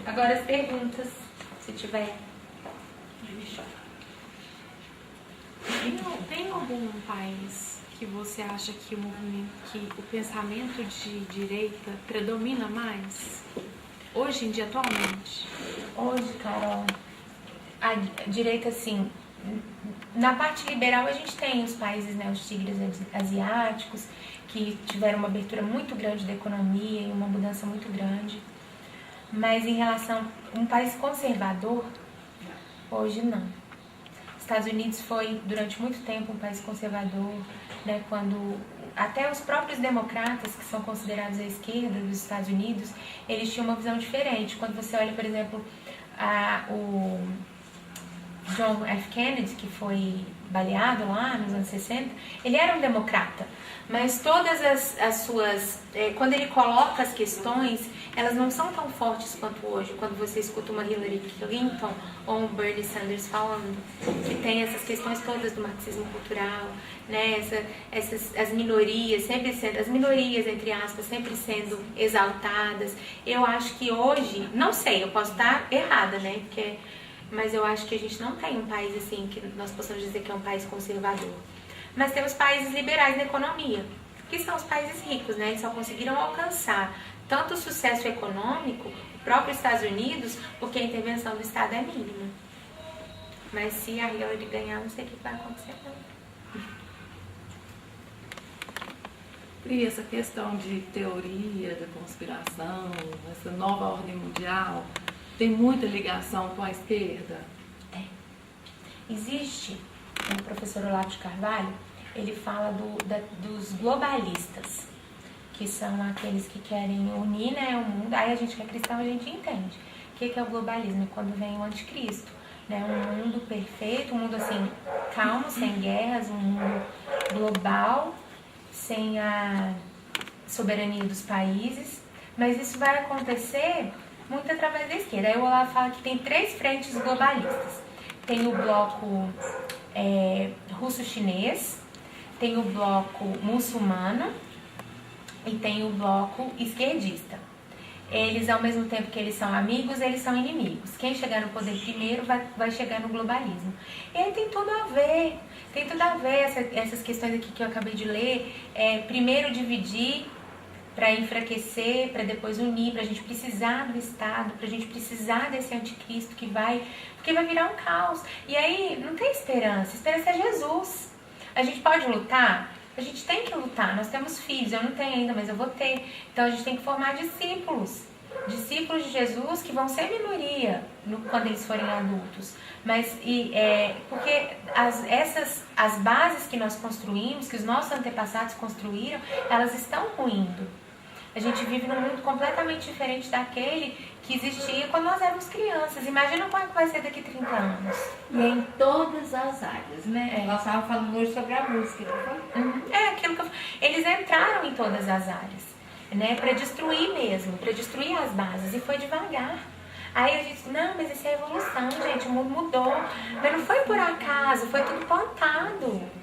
Agora as perguntas, se tiver. Tem algum país que você acha que o pensamento de direita predomina mais? Hoje em dia, atualmente? Hoje, Carol, a direita, assim, na parte liberal a gente tem os países, né, os tigres asiáticos, que tiveram uma abertura muito grande da economia e uma mudança muito grande. Mas em relação a um país conservador, hoje não. Estados Unidos foi, durante muito tempo, um país conservador, né, quando até os próprios democratas, que são considerados a esquerda dos Estados Unidos, eles tinham uma visão diferente. Quando você olha, por exemplo, o John F. Kennedy, que foi baleado lá nos anos 60, ele era um democrata, mas todas as suas... quando ele coloca as questões, elas não são tão fortes quanto hoje, quando você escuta uma Hillary Clinton ou um Bernie Sanders falando, que tem essas questões todas do marxismo cultural, né? As minorias, sempre sendo, as minorias, entre aspas, sempre sendo exaltadas. Eu acho que hoje, não sei, eu posso estar errada, né? Mas eu acho que a gente não tem um país assim que nós possamos dizer que é um país conservador. Mas temos países liberais na economia, que são os países ricos, né? Eles só conseguiram alcançar tanto o sucesso econômico, o próprio Estados Unidos, porque a intervenção do Estado é mínima. Mas se a Hillary ganhar, não sei o que vai acontecer, não. E essa questão de teoria da conspiração, essa nova ordem mundial, tem muita ligação com a esquerda? Tem. Existe o professor Olavo de Carvalho, ele fala dos globalistas, que são aqueles que querem unir, né, o mundo. Aí a gente que é cristão, a gente entende. O que é o globalismo? É quando vem o anticristo, né, um mundo perfeito, um mundo assim, calmo, sem guerras, um mundo global, sem a soberania dos países. Mas isso vai acontecer muito através da esquerda. Aí o Olavo fala que tem 3 frentes globalistas. Tem o bloco russo-chinês, tem o bloco muçulmano e tem o bloco esquerdista. Eles, ao mesmo tempo que eles são amigos, eles são inimigos. Quem chegar no poder primeiro vai chegar no globalismo. E aí tem tudo a ver. Tem tudo a ver essas questões aqui que eu acabei de ler. Primeiro dividir para enfraquecer, para depois unir, para a gente precisar do Estado, para a gente precisar desse anticristo porque vai virar um caos. E aí não tem esperança, esperança é Jesus. A gente pode lutar? A gente tem que lutar, nós temos filhos, eu não tenho ainda, mas eu vou ter. Então a gente tem que formar discípulos de Jesus que vão ser minoria quando eles forem adultos. Porque as bases que nós construímos, que os nossos antepassados construíram, elas estão ruindo. A gente vive num mundo completamente diferente daquele que existia quando nós éramos crianças. Imagina como é que vai ser daqui a 30 anos. E em todas as áreas, né? Nós estávamos falando hoje sobre a música, não foi? Aquilo que eles entraram em todas as áreas, né? Para destruir mesmo, para destruir as bases. E foi devagar. Aí a gente, não, mas isso é evolução, gente, o mundo mudou. Mas não foi por acaso, foi tudo plantado.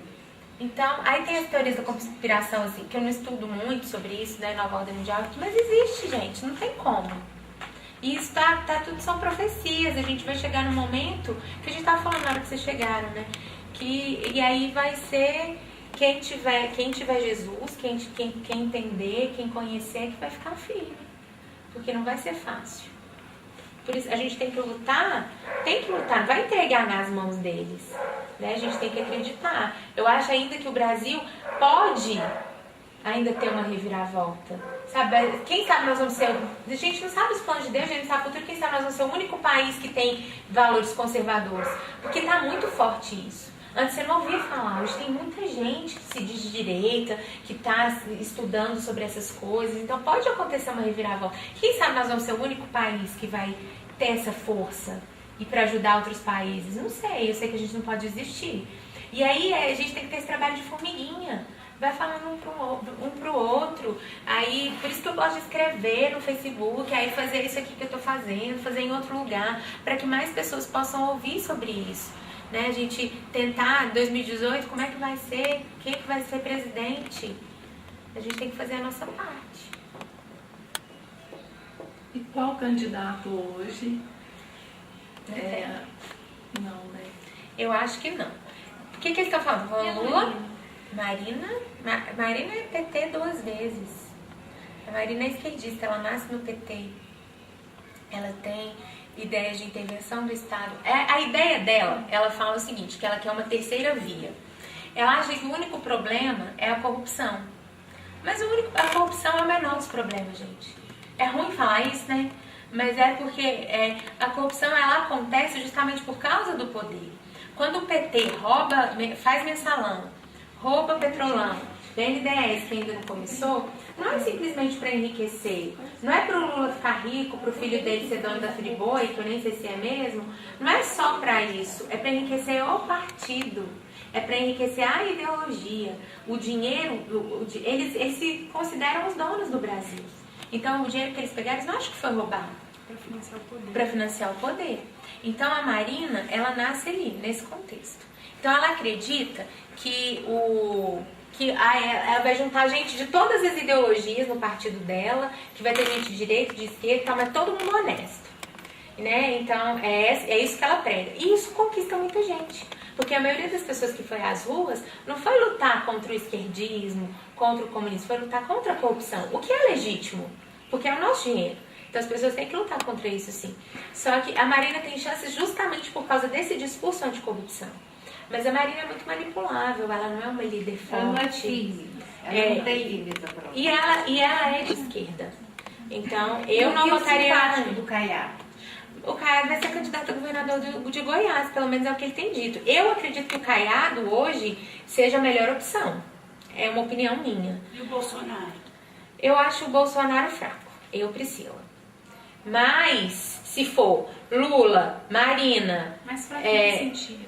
Então, aí tem as teorias da conspiração, assim, que eu não estudo muito sobre isso, né, nova ordem mundial, mas existe, gente, não tem como. E isso tudo são profecias, a gente vai chegar num momento, que a gente tava falando na hora que vocês chegaram, né, e aí vai ser quem tiver Jesus, quem entender, quem conhecer, que vai ficar firme, porque não vai ser fácil. Por isso, a gente tem que lutar, não vai entregar nas mãos deles, né? A gente tem que acreditar. Eu acho ainda que o Brasil pode ainda ter uma reviravolta, sabe? Quem sabe nós vamos ser... A gente não sabe os planos de Deus, a gente não sabe o futuro, quem sabe nós vamos ser o único país que tem valores conservadores, porque está muito forte isso. Antes você não ouvia falar, hoje tem muita gente que se diz de direita, que está estudando sobre essas coisas, então pode acontecer uma reviravolta. Quem sabe nós vamos ser o único país que vai ter essa força e para ajudar outros países? Não sei, eu sei que a gente não pode desistir. E aí a gente tem que ter esse trabalho de formiguinha, vai falando um pro outro, aí por isso que eu gosto de escrever no Facebook, aí fazer isso aqui que eu estou fazendo, fazer em outro lugar, para que mais pessoas possam ouvir sobre isso. Né, a gente tentar, 2018, como é que vai ser, quem é que vai ser presidente, a gente tem que fazer a nossa parte. E qual candidato hoje? Não, né? Eu acho que não. O que eles estão falando? Falando Lula? Marina é PT 2 vezes. A Marina é esquerdista, ela nasce no PT. Ela tem ideias de intervenção do Estado. A ideia dela, ela fala o seguinte, que ela quer uma terceira via. Ela acha que o único problema é a corrupção. Mas a corrupção é o menor dos problemas, gente. É ruim falar isso, né? Mas é porque a corrupção ela acontece justamente por causa do poder. Quando o PT faz mensalão, rouba petrolão, BNDES, que ainda não começou, não é simplesmente para enriquecer. Não é para o Lula ficar rico, para o filho dele ser dono da Friboi, que eu nem sei se é mesmo. Não é só para isso. É para enriquecer o partido. É para enriquecer a ideologia. O dinheiro, eles se consideram os donos do Brasil. Então, o dinheiro que eles pegaram, eles não acham que foi roubado. Para financiar o poder. Para financiar o poder. Então, a Marina, ela nasce ali, nesse contexto. Então, ela acredita que ela vai juntar gente de todas as ideologias no partido dela, que vai ter gente de direita, de esquerda, mas todo mundo honesto. Né? Então, é isso que ela prega. E isso conquista muita gente. Porque a maioria das pessoas que foi às ruas não foi lutar contra o esquerdismo, contra o comunismo, foi lutar contra a corrupção. O que é legítimo, porque é o nosso dinheiro. Então as pessoas têm que lutar contra isso, sim. Só que a Marina tem chances justamente por causa desse discurso anticorrupção. Mas a Marina é muito manipulável, ela não é uma líder forte. Ela não é firme, ela não tem líderes própria. E ela é de esquerda. Então, eu não votaria do Caiado. O Caiado vai ser candidato a governador de Goiás, pelo menos é o que ele tem dito. Eu acredito que o Caiado hoje seja a melhor opção. É uma opinião minha. E o Bolsonaro? Eu acho o Bolsonaro fraco. Eu, Priscila. Mas, se for Lula, Marina... Mas fraco em que sentido?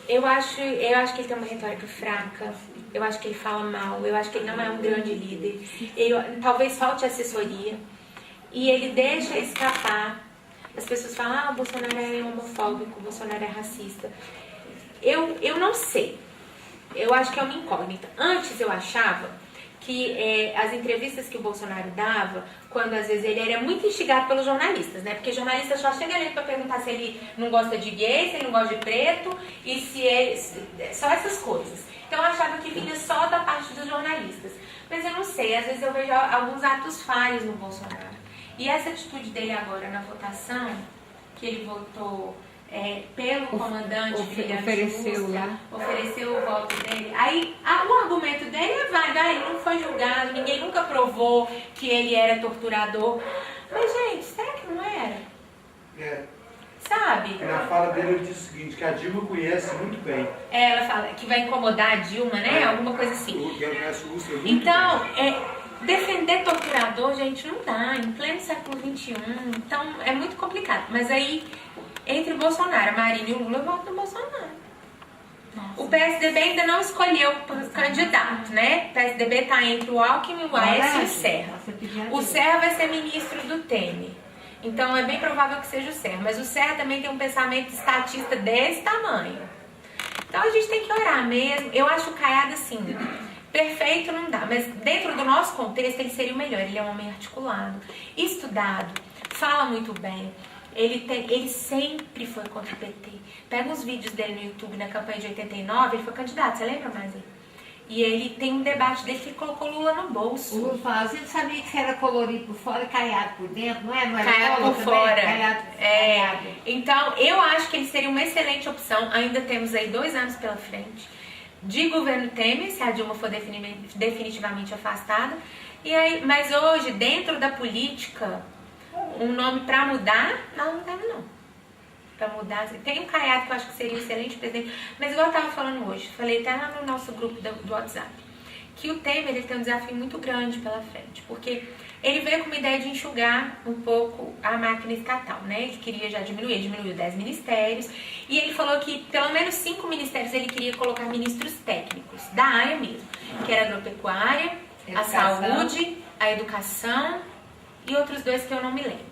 Eu acho que ele tem uma retórica fraca. Eu acho que ele fala mal. Eu acho que ele não é um grande líder. Talvez falte assessoria. E ele deixa escapar. As pessoas falam, o Bolsonaro é homofóbico, o Bolsonaro é racista. Eu não sei. Eu acho que é uma incógnita. Antes eu achava que as entrevistas que o Bolsonaro dava, quando às vezes ele era muito instigado pelos jornalistas, né? Porque jornalista só chega ali para perguntar se ele não gosta de gay, se ele não gosta de preto, e se ele... Só essas coisas. Então eu achava que vinha só da parte dos jornalistas. Mas eu não sei, às vezes eu vejo alguns atos falhos no Bolsonaro. E essa atitude dele agora na votação, que ele votou pelo comandante ofereceu o voto dele. Aí o argumento dele é válido, ele não foi julgado, ninguém nunca provou que ele era torturador. Mas, gente, será que não era? Sabe? Na fala dele ele diz o seguinte, que a Dilma conhece muito bem. Ela fala que vai incomodar a Dilma, né? Alguma coisa assim. Então, defender torturador, gente, não dá, em pleno século XXI, então é muito complicado. Mas aí, entre o Bolsonaro, a Marina e o Lula, eu voto no Bolsonaro. Nossa. O PSDB ainda não escolheu o candidato, né? O PSDB está entre o Alckmin, o Aécio e o Serra. O Serra vai ser ministro do Temer. Então é bem provável que seja o Serra. Mas o Serra também tem um pensamento estatista desse tamanho. Então a gente tem que orar mesmo. Eu acho o Caiado assim... Perfeito não dá, mas dentro do nosso contexto ele seria o melhor. Ele é um homem articulado, estudado, fala muito bem. Ele sempre foi contra o PT. Pega os vídeos dele no YouTube na campanha de 89, ele foi candidato, você lembra, Mazê? E ele tem um debate dele que ele colocou Lula no bolso. O Lula fala, você não sabia que você era colorido por fora e caiado por dentro, não é? Não era caiado por fora. Caiado. Então, eu acho que ele seria uma excelente opção. Ainda temos aí 2 anos pela frente de governo Temer, se a Dilma for definitivamente afastada. E aí, mas hoje, dentro da política, um nome para mudar, nós não temos não. Para mudar, tem um Caiado que eu acho que seria um excelente presidente, mas igual eu estava falando hoje, falei até lá no nosso grupo do WhatsApp, que o Temer ele tem um desafio muito grande pela frente, porque ele veio com uma ideia de enxugar um pouco a máquina estatal, né? Ele queria já diminuiu 10 ministérios, e ele falou que pelo menos 5 ministérios ele queria colocar ministros técnicos, da área mesmo, que era a agropecuária, a saúde, a educação e outros 2 que eu não me lembro.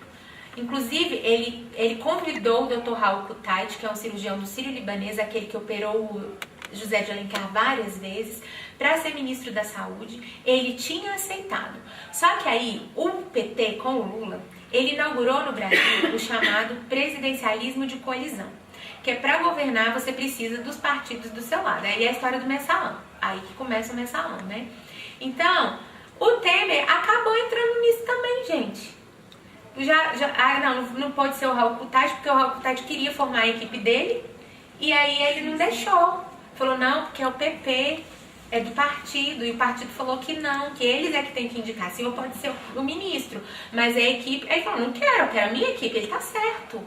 Inclusive, ele convidou o Dr. Raul Kutait, que é um cirurgião do Sírio-Libanês, aquele que operou o José de Alencar várias vezes, para ser ministro da Saúde. Ele tinha aceitado. Só que aí, o PT com o Lula, ele inaugurou no Brasil o chamado presidencialismo de coalizão, que é para governar você precisa dos partidos do seu lado. Aí é a história do mensalão, aí que começa o mensalão, né? Então, o Temer acabou entrando nisso também, gente. Não pode ser o Raul Cuttati, porque o Raul Cuttati queria formar a equipe dele, e aí ele não deixou. Falou, não, porque é o PP, é do partido, e o partido falou que não, que eles é que tem que indicar. Sim, ou pode ser o ministro, mas é a equipe. Aí ele falou, não quero, eu quero a minha equipe, ele tá certo.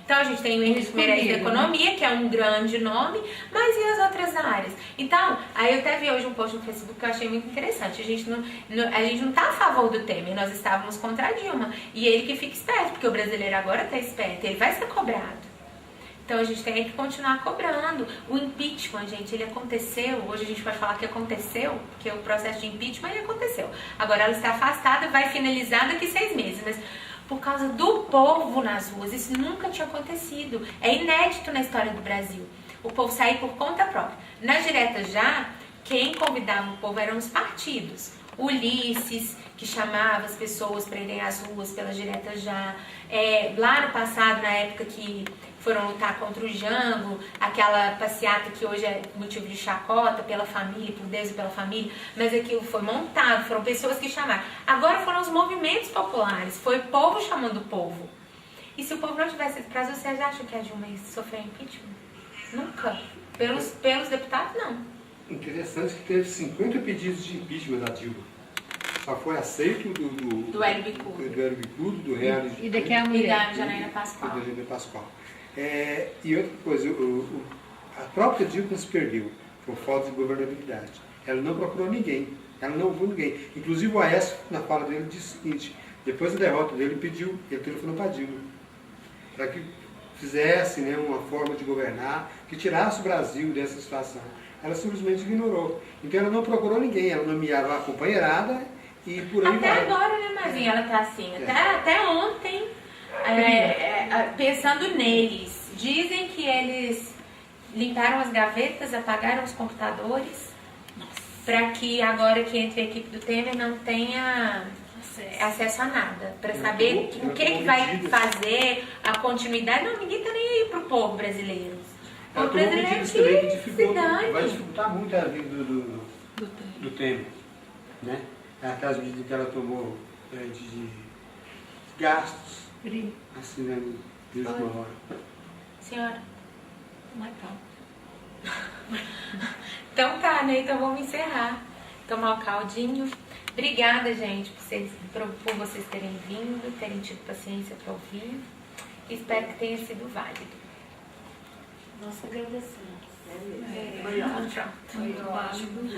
Então a gente tem o Henrique Meirelles da Economia, que é um grande nome, mas e as outras áreas? Então, aí eu até vi hoje um post no Facebook que eu achei muito interessante. A gente não tá a favor do Temer, nós estávamos contra a Dilma. E ele que fica esperto, porque o brasileiro agora tá esperto, ele vai ser cobrado. Então a gente tem que continuar cobrando. O impeachment, gente, ele aconteceu. Hoje a gente pode falar que aconteceu, porque o processo de impeachment ele aconteceu. Agora ela está afastada, vai finalizar daqui 6 meses. Mas por causa do povo nas ruas, isso nunca tinha acontecido. É inédito na história do Brasil. O povo sair por conta própria. Nas diretas já, quem convidava o povo eram os partidos. Ulisses, que chamava as pessoas para irem às ruas pelas diretas já. Lá no passado, na época que foram lutar contra o Jango, aquela passeata que hoje é motivo de chacota pela família, por Deus e pela família, mas aquilo foi montado, foram pessoas que chamaram. Agora foram os movimentos populares, foi o povo chamando o povo. E se o povo não tivesse esse prazo, vocês acham que a Dilma ia sofrer impeachment? Nunca. Pelos deputados, não. Interessante que teve 50 pedidos de impeachment da Dilma. Só foi aceito Do Hélio Bicudo. Do Hélio Bicudo, do Real E daqui a E mulher. da Janaína Pascoal. e do Pascoal. E outra coisa, a própria Dilma se perdeu por falta de governabilidade. Ela não procurou ninguém, ela não ouviu ninguém. Inclusive o Aécio, na fala dele, disse o seguinte: depois da derrota dele, ele telefonou para a Dilma, para que fizesse, né, uma forma de governar, que tirasse o Brasil dessa situação. Ela simplesmente ignorou. Então ela não procurou ninguém, ela nomeava a companheirada e por aí Até vai. agora, né, Marzinha, ela tá assim. Até ontem, pensando neles. Dizem que eles limparam as gavetas, apagaram os computadores, para que agora que entre a equipe do Temer não tenha acesso a nada. Para saber o que vai fazer, a continuidade. Não, ninguém tá nem aí pro povo brasileiro. O Ela povo tomou brasileiro medidas também que se vai dane. dificultar muito a vida do Temer. Né? Aquelas medidas que ela tomou de gastos, assim, né, de última hora. Senhora. Natal. Então tá, né? Então vamos encerrar. Tomar o caldinho. Obrigada, gente, por vocês terem vindo, terem tido paciência para ouvir. Espero que tenha sido válido. Nós agradecemos. Pronto. Muito válido.